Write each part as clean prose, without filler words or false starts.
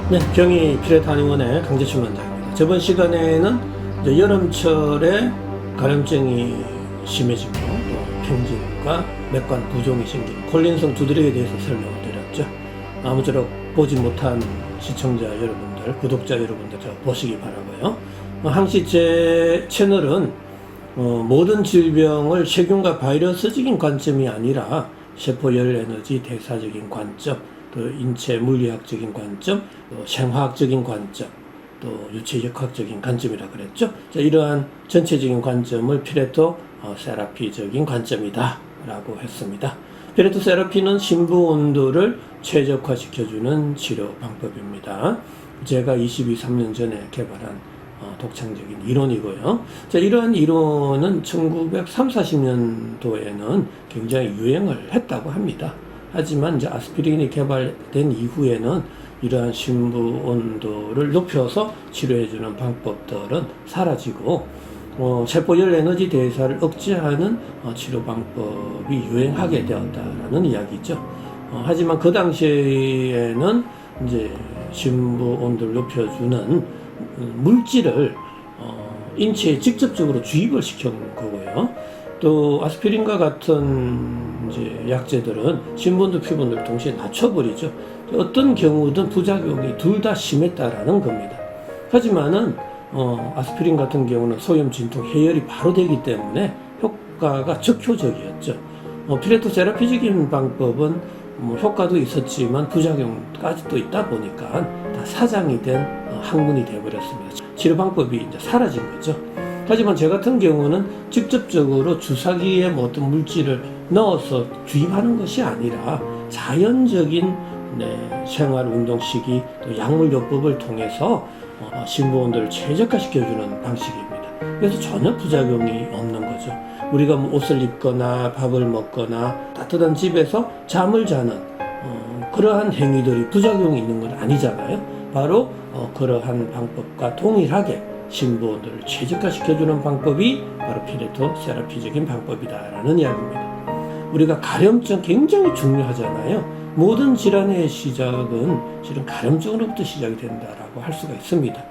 네, 경희 피레타니원의 강재춘 원장입니다. 저번 시간에는 이제 여름철에 가려움증이 심해지고 또 평진과 맥관 부종이 생기는 콜린성 두드레기에 대해서 설명을 드렸죠. 아무쪼록 보지 못한 시청자 여러분들, 구독자 여러분들 보시기 바라고요. 항시 제 채널은 모든 질병을 세균과 바이러스적인 관점이 아니라 세포열 에너지 대사적인 관점, 또 인체 물리학적인 관점, 또 생화학적인 관점, 또 유체역학적인 관점이라 그랬죠. 자, 이러한 전체적인 관점을 피레토 세라피적인 관점이다 라고 했습니다. 피레토 세라피는 심부 온도를 최적화시켜주는 치료 방법입니다. 제가 23년 전에 개발한 독창적인 이론이고요. 자, 이러한 이론은 1930, 40년도에는 굉장히 유행을 했다고 합니다. 하지만 이제 아스피린이 개발된 이후에는 이러한 심부 온도를 높여서 치료해주는 방법들은 사라지고 세포열 에너지 대사를 억제하는 치료 방법이 유행하게 되었다라는 이야기죠. 하지만 그 당시에는 이제 심부 온도를 높여주는 물질을 인체에 직접적으로 주입을 시킨 거고요. 또 아스피린과 같은 이제 약제들은 심부온도 피부온도를 동시에 낮춰버리죠. 어떤 경우든 부작용이 둘 다 심했다라는 겁니다. 하지만은 아스피린 같은 경우는 소염, 진통, 해열이 바로 되기 때문에 효과가 적효적이었죠. 피레토 세라피적인 방법은 효과도 있었지만 부작용까지 또 있다 보니까 다 사장이 된 학문이 되어버렸습니다. 치료 방법이 이제 사라진 거죠. 하지만 저 같은 경우는 직접적으로 주사기에 뭐 어떤 물질을 넣어서 주입하는 것이 아니라 자연적인 생활 운동 시기 또 약물요법을 통해서 심부 온도를 최적화시켜주는 방식입니다. 그래서 전혀 부작용이 없는 거죠. 우리가 뭐 옷을 입거나 밥을 먹거나 따뜻한 집에서 잠을 자는 그러한 행위들이 부작용이 있는 건 아니잖아요. 바로 그러한 방법과 동일하게 심부 온도를 최적화시켜주는 방법이 바로 피레토 세라피적인 방법이다라는 이야기입니다. 우리가 가려움증 굉장히 중요하잖아요. 모든 질환의 시작은 실은 가려움증으로부터 시작이 된다라고 할 수가 있습니다.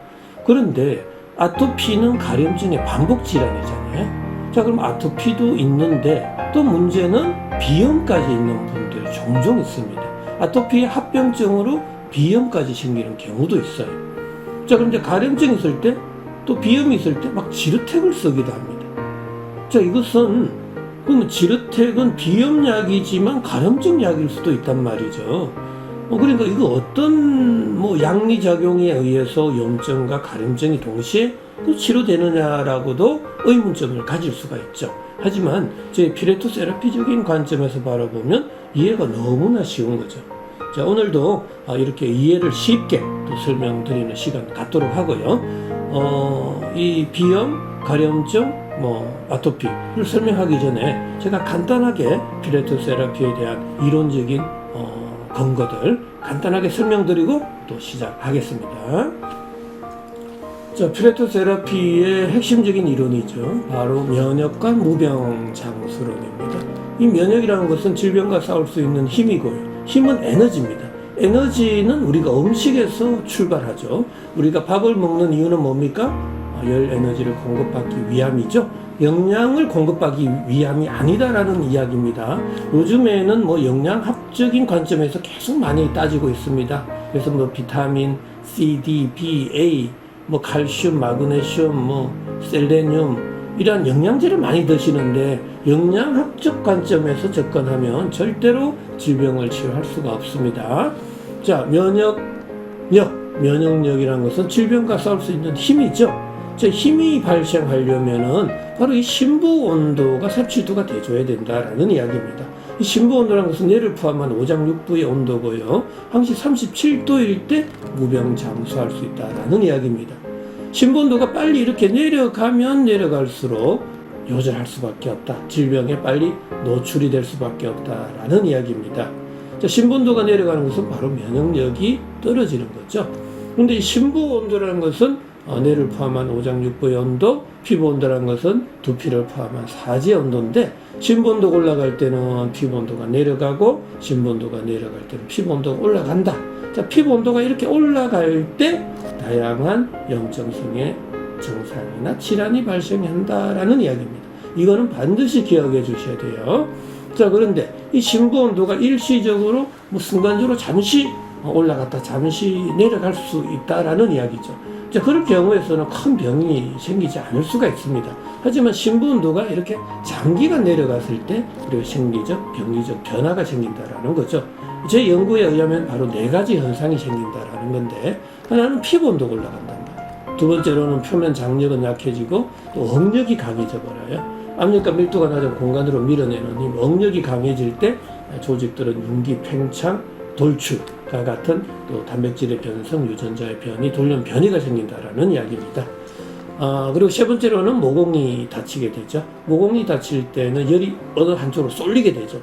그런데 아토피는 가려움증의 반복 질환이잖아요. 자, 그럼 아토피도 있는데 또 문제는 비염까지 있는 분들이 종종 있습니다. 아토피의 합병증으로 비염까지 생기는 경우도 있어요. 자, 그런데 가려움증이 있을 때 또 비염이 있을 때 막 지르텍을 쓰기도 합니다. 자, 이것은 그러면 지르텍은 비염약이지만 가려움증 약일 수도 있단 말이죠. 그러니까 이거 어떤 양리작용에 의해서 염증과 가려움증이 동시에 또 치료되느냐라고도 의문점을 가질 수가 있죠. 하지만 제 피레토 세라피적인 관점에서 바라보면 이해가 너무나 쉬운 거죠. 자, 오늘도 이렇게 이해를 쉽게 또 설명드리는 시간 갖도록 하고요. 이 비염, 가려움증, 아토피를 설명하기 전에 제가 간단하게 피레토 세라피에 대한 이론적인 근거들 간단하게 설명드리고 또 시작하겠습니다. 자, 피레토 세라피의 핵심적인 이론이죠. 바로 면역과 무병장수론입니다. 이 면역이라는 것은 질병과 싸울 수 있는 힘이고요. 힘은 에너지입니다. 에너지는 우리가 음식에서 출발하죠. 우리가 밥을 먹는 이유는 뭡니까? 열 에너지를 공급받기 위함이죠. 영양을 공급받기 위함이 아니다라는 이야기입니다. 요즘에는 영양학적인 관점에서 계속 많이 따지고 있습니다. 그래서 비타민 C, D, B, A, 칼슘, 마그네슘, 셀레늄 이러한 영양제를 많이 드시는데 영양학적 관점에서 접근하면 절대로 질병을 치료할 수가 없습니다. 자, 면역력이라는 것은 질병과 싸울 수 있는 힘이죠. 자, 힘이 발생하려면은 바로 이 심부 온도가 37도가 돼줘야 된다라는 이야기입니다. 이 심부 온도라는 것은 뇌를 포함한 오장육부의 온도고요. 항시 37도일 때 무병장수할 수 있다라는 이야기입니다. 신부온도가 빨리 이렇게 내려가면 내려갈수록 요절할 수밖에 없다. 질병에 빨리 노출이 될 수밖에 없다라는 이야기입니다. 자, 신부온도가 내려가는 것은 바로 면역력이 떨어지는 거죠. 그런데 이 신부온도라는 것은 뇌를 포함한 오장육부의 온도, 피부온도라는 것은 두피를 포함한 사지의 온도인데, 신부온도가 올라갈 때는 피부온도가 내려가고 신부온도가 내려갈 때는 피부온도가 올라간다. 자, 피부온도가 이렇게 올라갈 때 다양한 염증성의 증상이나 질환이 발생한다라는 이야기입니다. 이거는 반드시 기억해 주셔야 돼요. 자, 그런데 이 신부온도가 일시적으로 순간적으로 잠시 올라갔다 잠시 내려갈 수 있다라는 이야기죠. 자, 그럴 경우에서는 큰 병이 생기지 않을 수가 있습니다. 하지만 신부온도가 이렇게 장기간 내려갔을 때 우리가 생리적, 병리적 변화가 생긴다라는 거죠. 제 연구에 의하면 바로 4가지 현상이 생긴다라는 건데, 하나는 피부온도가 올라간단 말이에요. 두 번째로는 표면 장력은 약해지고 또 억력이 강해져 버려요. 압력과 밀도가 낮은 공간으로 밀어내는 이 억력이 강해질 때 조직들은 윤기, 팽창, 돌출과 같은 또 단백질의 변성, 유전자의 변이, 돌연 변이가 생긴다라는 이야기입니다. 그리고 세 번째로는 모공이 다치게 되죠. 모공이 다칠 때는 열이 어느 한쪽으로 쏠리게 되죠.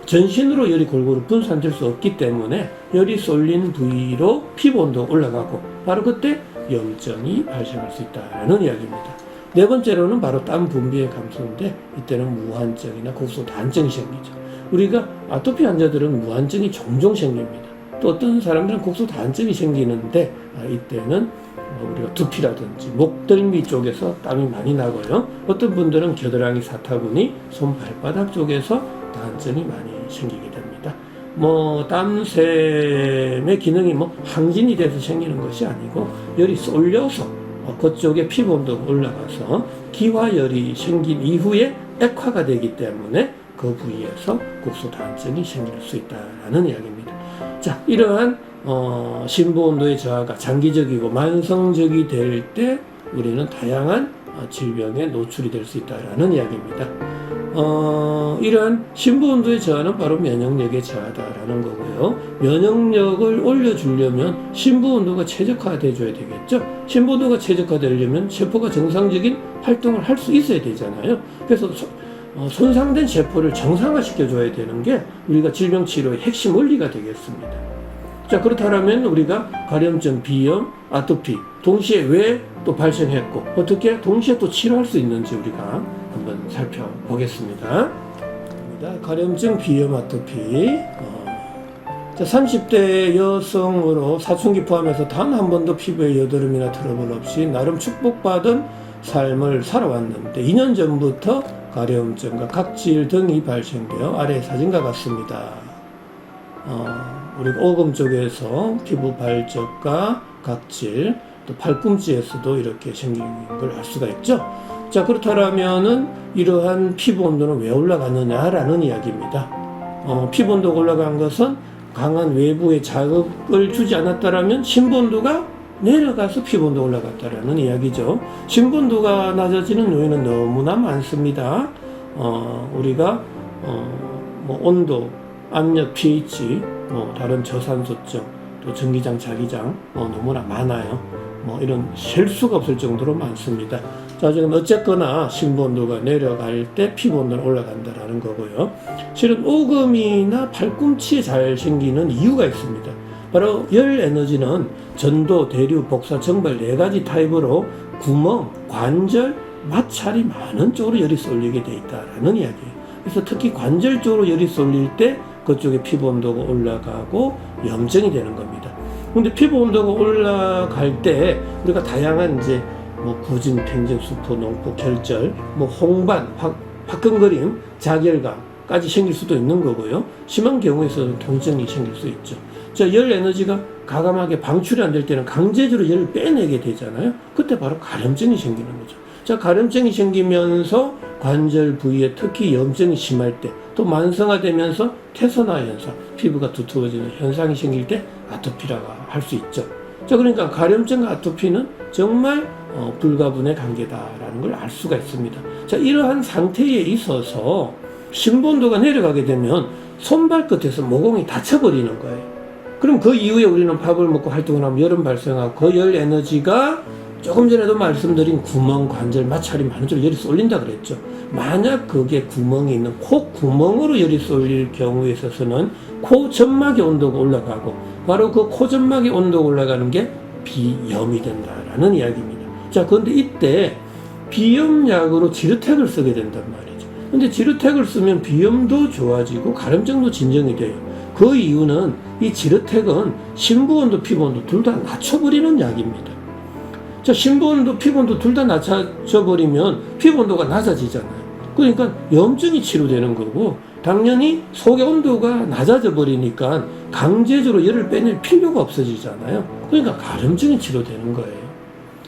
전신으로 열이 골고루 분산될 수 없기 때문에 열이 쏠린 부위로 피부 온도가 올라가고 바로 그때 염증이 발생할 수 있다는 이야기입니다. 네 번째로는 바로 땀 분비의 감소인데, 이때는 무한증이나 국소 다한증이 생기죠. 우리가 아토피 환자들은 무한증이 종종 생깁니다. 또 어떤 사람들은 국소 다한증이 생기는데, 이때는 우리가 두피라든지 목덜미 쪽에서 땀이 많이 나고요. 어떤 분들은 겨드랑이 사타구니, 손 발바닥 쪽에서 다한증이 많이 생기게 됩니다. 땀샘의 기능이 항진이 돼서 생기는 것이 아니고 열이 쏠려서 그쪽에 피부 온도가 올라가서 기화열이 생긴 이후에 액화가 되기 때문에 그 부위에서 국소 다한증이 생길 수 있다는 이야기입니다. 자, 이러한 신부 온도의 저하가 장기적이고 만성적이 될 때 우리는 다양한 질병에 노출이 될 수 있다는 이야기입니다. 이러한 신부 온도의 저하는 바로 면역력의 저하다라는 거고요. 면역력을 올려주려면 신부 온도가 최적화돼 줘야 되겠죠. 신부 온도가 최적화되려면 세포가 정상적인 활동을 할 수 있어야 되잖아요. 그래서 손상된 세포를 정상화시켜 줘야 되는 게 우리가 질병 치료의 핵심 원리가 되겠습니다. 자, 그렇다면 우리가 감염증, 비염, 아토피 동시에 왜 또 발생했고 어떻게 동시에 또 치료할 수 있는지 우리가 한번 살펴보겠습니다. 감염증, 비염, 아토피. 자, 30대 여성으로 사춘기 포함해서 단 한 번도 피부에 여드름이나 트러블 없이 나름 축복받은 삶을 살아왔는데, 2년 전부터 감염증과 각질 등이 발생되어 아래 사진과 같습니다. 우리가 오금 쪽에서 피부 발적과 각질, 또 팔꿈치에서도 이렇게 생긴 걸 알 수가 있죠. 자, 그렇다면은 이러한 피부 온도는 왜 올라가느냐라는 이야기입니다. 피부 온도가 올라간 것은 강한 외부의 자극을 주지 않았다라면 신부 온도가 내려가서 피부 온도가 올라갔다라는 이야기죠. 신부 온도가 낮아지는 요인은 너무나 많습니다. 우리가 온도, 압력, pH, 다른 저산소증, 또 전기장, 자기장 너무나 많아요. 이런 셀 수가 없을 정도로 많습니다. 자, 지금 어쨌거나 신부 온도가 내려갈 때 피부 온도는 올라간다라는 거고요. 실은 오금이나 팔꿈치에 잘 생기는 이유가 있습니다. 바로 열 에너지는 전도, 대류, 복사, 정발 4가지 타입으로 구멍, 관절, 마찰이 많은 쪽으로 열이 쏠리게 돼 있다라는 이야기예요. 그래서 특히 관절 쪽으로 열이 쏠릴 때 그쪽에 피부 온도가 올라가고 염증이 되는 겁니다. 근데 피부 온도가 올라갈 때 우리가 다양한 구진, 팽진, 수포, 농포, 결절, 홍반, 화끈거림, 자결감까지 생길 수도 있는 거고요. 심한 경우에서는 통증이 생길 수 있죠. 자, 열 에너지가 가감하게 방출이 안 될 때는 강제적으로 열을 빼내게 되잖아요. 그때 바로 가려움증이 생기는 거죠. 자, 가려움증이 생기면서 관절 부위에 특히 염증이 심할 때, 또 만성화되면서 태선화 현상, 피부가 두터워지는 현상이 생길 때 아토피라고 할 수 있죠. 자, 그러니까 가려움증과 아토피는 정말 불가분의 관계다라는 걸 알 수가 있습니다. 자, 이러한 상태에 있어서 신부 온도가 내려가게 되면 손발끝에서 모공이 닫혀버리는 거예요. 그럼 그 이후에 우리는 밥을 먹고 활동을 하면 열은 발생하고 그 열 에너지가 조금 전에도 말씀드린 구멍, 관절, 마찰이 많은 쪽 열이 쏠린다 그랬죠. 만약 그게 구멍이 있는 코 구멍으로 열이 쏠릴 경우에 있어서는 코 점막의 온도가 올라가고 바로 그 코 점막의 온도가 올라가는 게 비염이 된다라는 이야기입니다. 자, 그런데 이때 비염약으로 지르텍을 쓰게 된단 말이죠. 근데 지르텍을 쓰면 비염도 좋아지고 가려움증도 진정이 돼요. 그 이유는 이 지르텍은 심부온도 피부온도 둘 다 낮춰버리는 약입니다. 자, 심부온도 피부온도 둘 다 낮춰버리면 피부온도가 낮아지잖아요. 그러니까 염증이 치료되는 거고 당연히 속의 온도가 낮아져 버리니까 강제적으로 열을 빼낼 필요가 없어지잖아요. 그러니까 가려움증이 치료되는 거예요.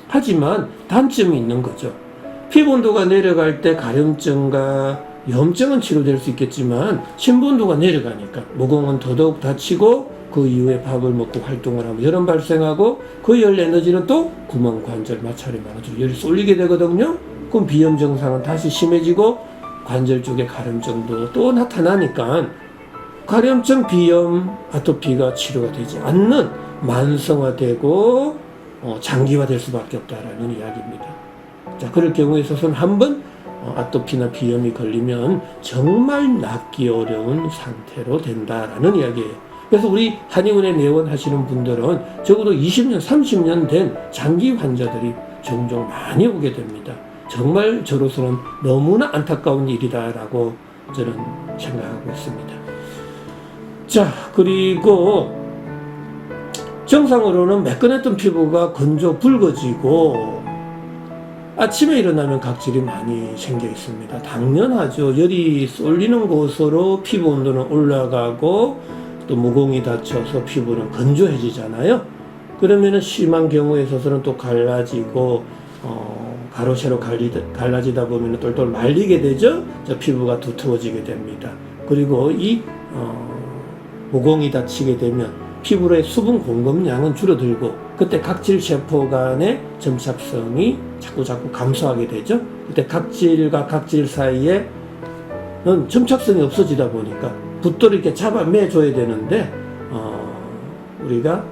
하지만 단점이 있는 거죠. 피부 온도가 내려갈 때 가려움증과 염증은 치료될 수 있겠지만 심부 온도가 내려가니까 모공은 더더욱 다치고 그 이후에 밥을 먹고 활동을 하면 열은 발생하고 그 열 에너지는 또 구멍, 관절, 마찰이 많아지고 열이 쏠리게 되거든요. 그럼 비염 증상은 다시 심해지고 관절 쪽에 가려움증도 또 나타나니까 가려움증, 비염, 아토피가 치료가 되지 않는 만성화되고 장기화될 수밖에 없다라는 이야기입니다. 자, 그럴 경우에 있어서는 한번 아토피나 비염이 걸리면 정말 낫기 어려운 상태로 된다라는 이야기예요. 그래서 우리 한의원에 내원하시는 분들은 적어도 20년, 30년 된 장기 환자들이 종종 많이 오게 됩니다. 정말 저로서는 너무나 안타까운 일이다라고 저는 생각하고 있습니다. 자, 그리고 정상으로는 매끈했던 피부가 건조 붉어지고 아침에 일어나면 각질이 많이 생겨 있습니다. 당연하죠. 열이 쏠리는 곳으로 피부 온도는 올라가고 또 모공이 닫혀서 피부는 건조해지잖아요. 그러면은 심한 경우에 있어서는 또 갈라지고 가로 세로 갈라지다 보면 똘똘 말리게 되죠. 피부가 두터워지게 됩니다. 그리고 이 모공이 닫히게 되면 피부의 수분 공급량은 줄어들고 그때 각질 세포 간의 점착성이 자꾸 감소하게 되죠. 그때 각질과 각질 사이에는 점착성이 없어지다 보니까 붙들어 이렇게 잡아매줘야 되는데 우리가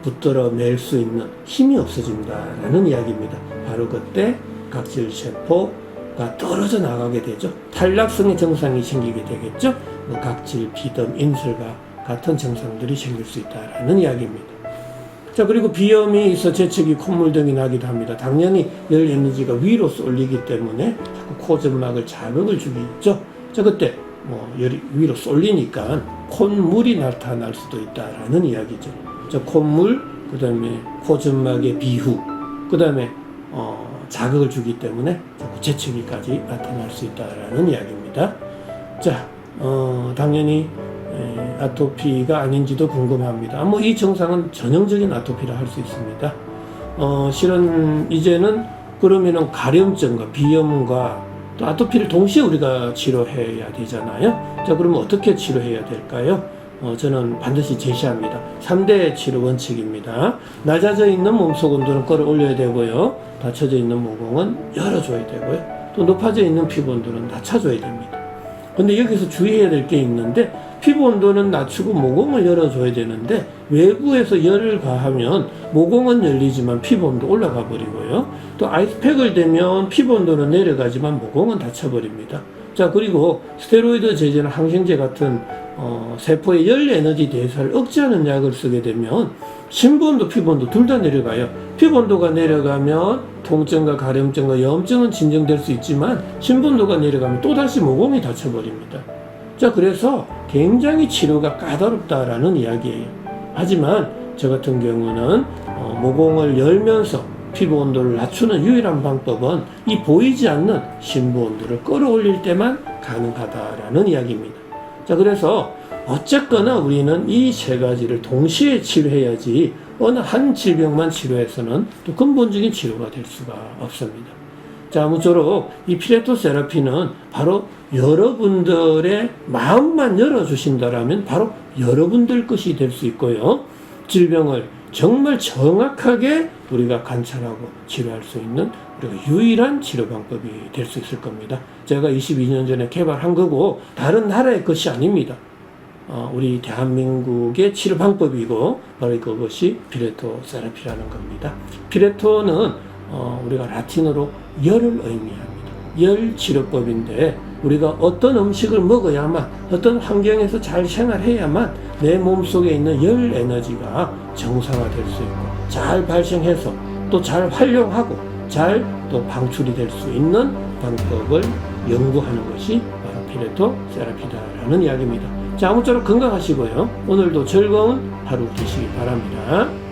붙들어 맬 수 있는 힘이 없어진다라는 이야기입니다. 바로 그때 각질 세포가 떨어져 나가게 되죠. 탈락성의 증상이 생기게 되겠죠. 각질, 비듬, 인설과 같은 증상들이 생길 수 있다라는 이야기입니다. 자, 그리고 비염이 있어 재채기, 콧물 등이 나기도 합니다. 당연히 열 에너지가 위로 쏠리기 때문에 자꾸 코점막을 자극을 주겠죠. 자, 그때 열이 위로 쏠리니까 콧물이 나타날 수도 있다라는 이야기죠. 자, 콧물, 그 다음에 코점막의 비후, 그 다음에 자극을 주기 때문에 자꾸 재채기까지 나타날 수 있다라는 이야기입니다. 자, 당연히 아토피가 아닌지도 궁금합니다. 이 증상은 전형적인 아토피라 할 수 있습니다. 실은 이제는 그러면은 가려움증과 비염과 또 아토피를 동시에 우리가 치료해야 되잖아요. 자, 그러면 어떻게 치료해야 될까요? 저는 반드시 제시합니다. 3대 치료 원칙입니다. 낮아져 있는 몸속 온도는 끌어올려야 되고요. 닫혀져 있는 모공은 열어줘야 되고요. 또 높아져 있는 피부 온도는 낮춰줘야 됩니다. 근데 여기서 주의해야 될 게 있는데 피부 온도는 낮추고 모공을 열어줘야 되는데 외부에서 열을 가하면 모공은 열리지만 피부 온도 올라가 버리고요. 또 아이스팩을 대면 피부 온도는 내려가지만 모공은 닫혀버립니다. 자, 그리고 스테로이드 제제나 항생제 같은 세포의 열 에너지 대사를 억제하는 약을 쓰게 되면 심부온도 피부온도 둘 다 내려가요. 피부온도가 내려가면 통증과 가려움증과 염증은 진정될 수 있지만 심부온도가 내려가면 또다시 모공이 닫혀버립니다. 자, 그래서 굉장히 치료가 까다롭다라는 이야기예요. 하지만 저 같은 경우는 모공을 열면서 피부 온도를 낮추는 유일한 방법은 이 보이지 않는 심부 온도를 끌어올릴 때만 가능하다라는 이야기입니다. 자, 그래서 어쨌거나 우리는 이 세 가지를 동시에 치료해야지 어느 한 질병만 치료해서는 또 근본적인 치료가 될 수가 없습니다. 자, 아무쪼록 이 피레토 세라피는 바로 여러분들의 마음만 열어주신다라면 바로 여러분들 것이 될 수 있고요. 질병을 정말 정확하게 우리가 관찰하고 치료할 수 있는 우리가 유일한 치료 방법이 될 수 있을 겁니다. 제가 22년 전에 개발한 거고 다른 나라의 것이 아닙니다. 우리 대한민국의 치료 방법이고 바로 그것이 피레토 세라피라는 겁니다. 피레토는 우리가 라틴어로 열을 의미합니다. 열 치료법인데 우리가 어떤 음식을 먹어야만 어떤 환경에서 잘 생활해야만 내 몸속에 있는 열 에너지가 정상화될 수 있고 잘 발생해서 또 잘 활용하고 잘 또 방출이 될 수 있는 방법을 연구하는 것이 바로 피레토 세라피다라는 이야기입니다. 자, 아무쪼록 건강하시고요. 오늘도 즐거운 하루 되시기 바랍니다.